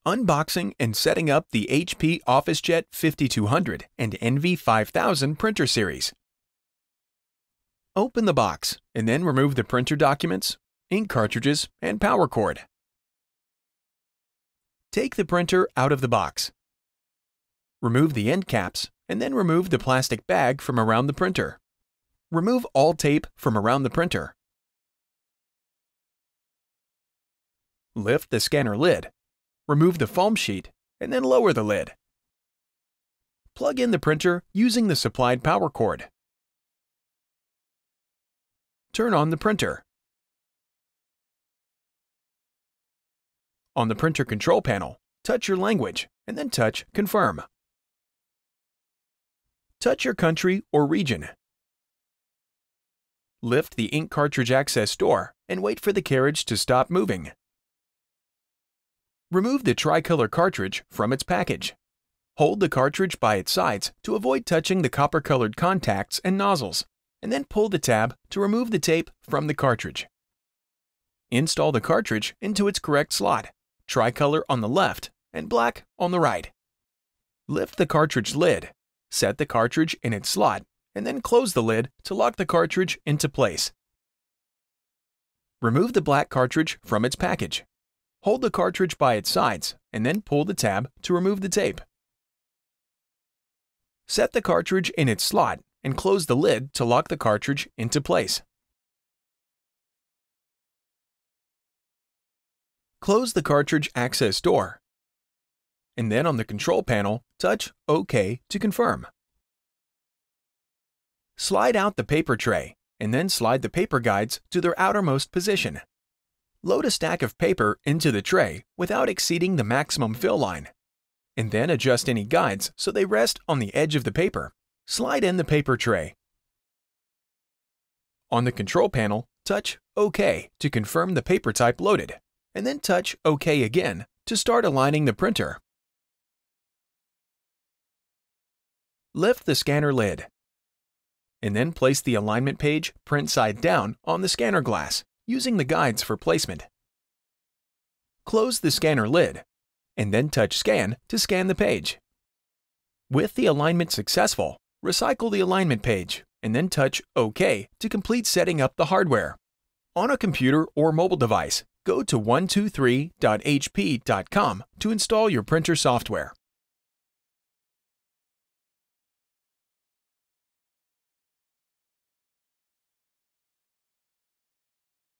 Unboxing and setting up the HP OfficeJet 5200 and NV5000 printer series. Open the box and then remove the printer documents, ink cartridges, and power cord. Take the printer out of the box. Remove the end caps and then remove the plastic bag from around the printer. Remove all tape from around the printer. Lift the scanner lid. Remove the foam sheet and then lower the lid. Plug in the printer using the supplied power cord. Turn on the printer. On the printer control panel, touch your language and then touch Confirm. Touch your country or region. Lift the ink cartridge access door and wait for the carriage to stop moving. Remove the tricolor cartridge from its package. Hold the cartridge by its sides to avoid touching the copper-colored contacts and nozzles, and then pull the tab to remove the tape from the cartridge. Install the cartridge into its correct slot, tricolor on the left and black on the right. Lift the cartridge lid, set the cartridge in its slot, and then close the lid to lock the cartridge into place. Remove the black cartridge from its package. Hold the cartridge by its sides and then pull the tab to remove the tape. Set the cartridge in its slot and close the lid to lock the cartridge into place. Close the cartridge access door. And then on the control panel, touch OK to confirm. Slide out the paper tray and then slide the paper guides to their outermost position. Load a stack of paper into the tray without exceeding the maximum fill line, and then adjust any guides so they rest on the edge of the paper. Slide in the paper tray. On the control panel, touch OK to confirm the paper type loaded, and then touch OK again to start aligning the printer. Lift the scanner lid, and then place the alignment page print side down on the scanner glass, using the guides for placement. Close the scanner lid, and then touch Scan to scan the page. With the alignment successful, recycle the alignment page, and then touch OK to complete setting up the hardware. On a computer or mobile device, go to 123.hp.com to install your printer software.